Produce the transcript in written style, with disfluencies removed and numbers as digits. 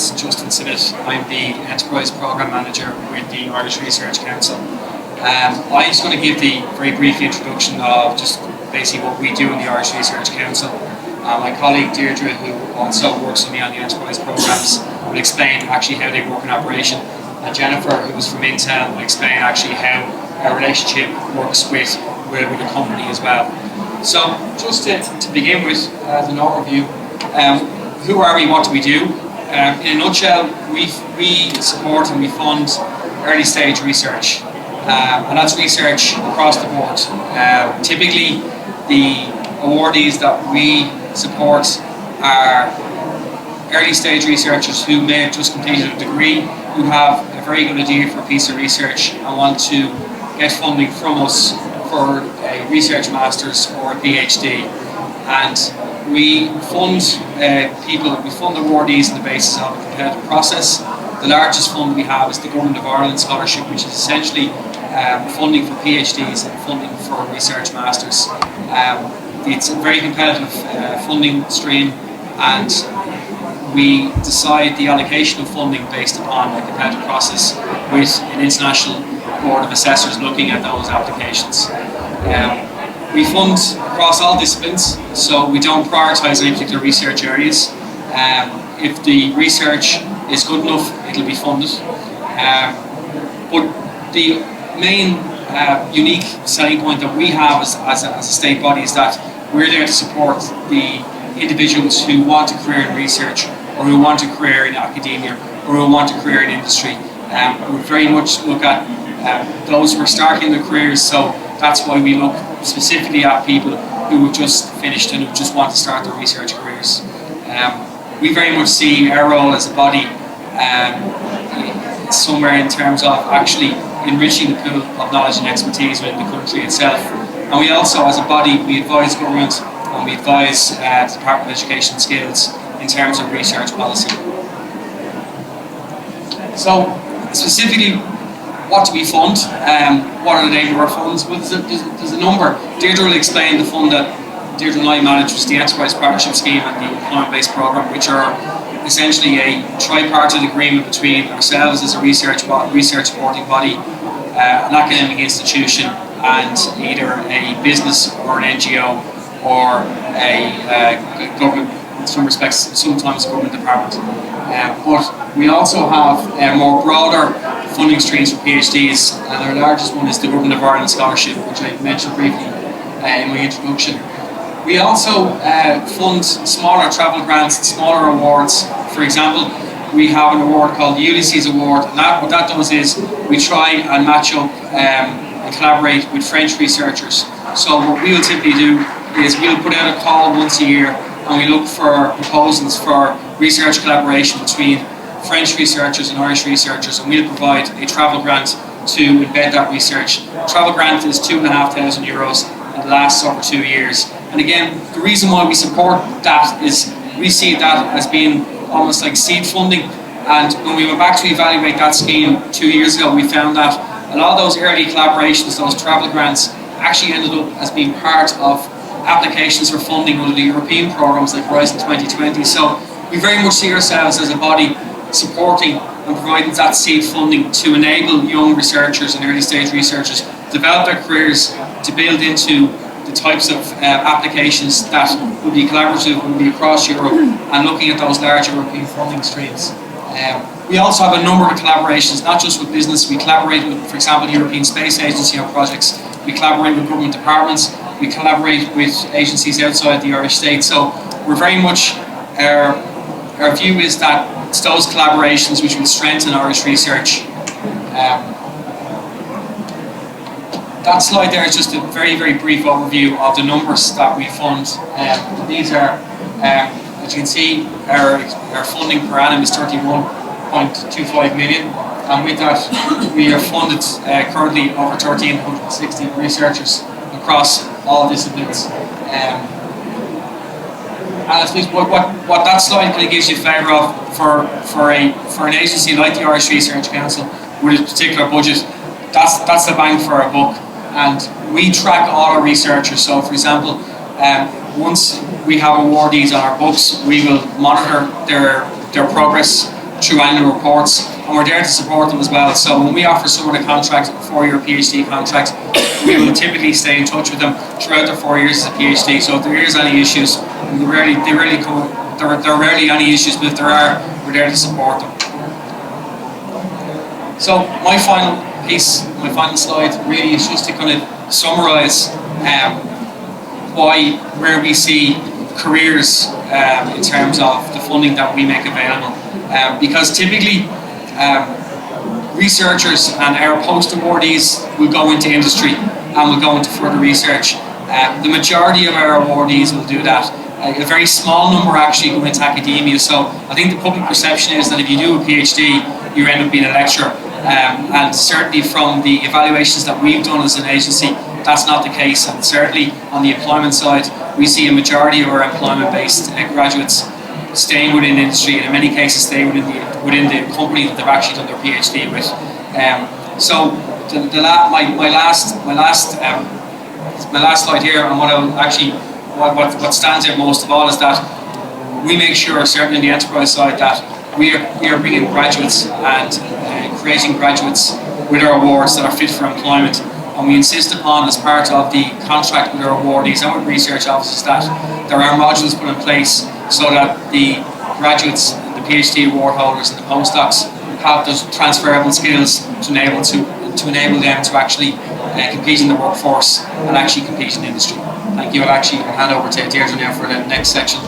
name's Justin Sinnott. I'm the Enterprise Programme Manager with the Irish Research Council. I'm just going to give the very brief introduction of just basically what we do in the Irish Research Council. My colleague Deirdre, who also works with me on the Enterprise Programmes, will explain actually how they work in operation. And Jennifer, who's from Intel, will explain actually how our relationship works with the company as well. So just to begin with, as an overview, who are we, what do we do? In a nutshell, we support and we fund early stage research, and that's research across the board. Typically, the awardees that we support are early stage researchers who may have just completed a degree, who have a very good idea for a piece of research and want to get funding from us for a research master's or a PhD. And we fund we fund awardees on the basis of a competitive process. The largest fund we have is the Government of Ireland Scholarship, which is essentially funding for PhDs and funding for research masters. It's a very competitive funding stream, and we decide the allocation of funding based upon a competitive process with an international board of assessors looking at those applications. We fund across all disciplines, so we don't prioritise any particular research areas. If the research is good enough, it'll be funded. But the main unique selling point that we have as a state body is that we're there to support the individuals who want a career in research, or who want a career in academia, or who want a career in industry. We very much look at those who are starting their careers, so that's why we look specifically at people who have just finished and who just want to start their research careers. We very much see our role as a body somewhere in terms of actually enriching the pool of knowledge and expertise within the country itself. And we also, as a body, we advise government and we advise the Department of Education and Skills in terms of research policy. So, specifically, what do we fund? What are the name of our funds? Well, there's a number. Deirdre will explain the fund that Deirdre and I manage, which is the Enterprise Partnership Scheme and the Employment-Based Programme, which are essentially a tripartite agreement between ourselves as a research supporting body, an academic institution, and either a business or an NGO or a government, in some respects, sometimes a government department. But we also have more broader funding streams for PhDs, and our largest one is the Government of Ireland Scholarship, which I mentioned briefly in my introduction. We also fund smaller travel grants and smaller awards. For example, we have an award called the Ulysses Award, and what that does is we try and match up and collaborate with French researchers. So what we will typically do is we'll put out a call once a year, and we look for proposals for research collaboration between French researchers and Irish researchers, and we'll provide a travel grant to embed that research. Travel grant is €2,500 and lasts over 2 years. And again, the reason why we support that is we see that as being almost like seed funding. And when we went back to evaluate that scheme 2 years ago, we found that a lot of those early collaborations, those travel grants, actually ended up as being part of applications for funding under the European programs like Horizon 2020. So we very much see ourselves as a body supporting and providing that seed funding to enable young researchers and early stage researchers to develop their careers, to build into the types of applications that would be collaborative, would be across Europe, and looking at those large European funding streams. We also have a number of collaborations, not just with business. We collaborate with, for example, the European Space Agency on projects. We collaborate with government departments. We collaborate with agencies outside the Irish state. So we're very much, our view is that it's those collaborations which will strengthen Irish research. That slide there is just a very, very brief overview of the numbers that we fund. These are, as you can see, our funding per annum is 31.25 million, and with that we are funded currently over 1,360 researchers across all disciplines. And I suppose what that slide kind of gives you a flavour of for an agency like the Irish Research Council with a particular budget, that's the bang for our buck. And we track all our researchers. So, for example, once we have awardees on our books, we will monitor their progress, through annual reports, and we're there to support them as well. So when we offer someone a contract, a 4-year PhD contract, we will typically stay in touch with them throughout their 4 years as a PhD. So if there is any issues, there are rarely any issues, but if there are, we're there to support them. So my final piece, my final slide, really is just to kind of summarise where we see careers in terms of the funding that we make available. Because typically researchers and our post-awardees will go into industry and will go into further research. The majority of our awardees will do that. A very small number actually go into academia. So I think the public perception is that if you do a PhD, you end up being a lecturer. And certainly from the evaluations that we've done as an agency, that's not the case. And certainly on the employment side, we see a majority of our employment-based graduates staying within industry, and in many cases staying within the company that they've actually done their PhD with. So my last slide here, and what stands out most of all is that we make sure, certainly on the enterprise side, that we are bringing graduates and creating graduates with our awards that are fit for employment. And we insist upon, as part of the contract with our awardees and with research officers, that there are modules put in place so that the graduates, the PhD award holders and the postdocs have those transferable skills to enable them to actually compete in the workforce and actually compete in industry. Thank you. I'll hand over to Deirdre now for the next section.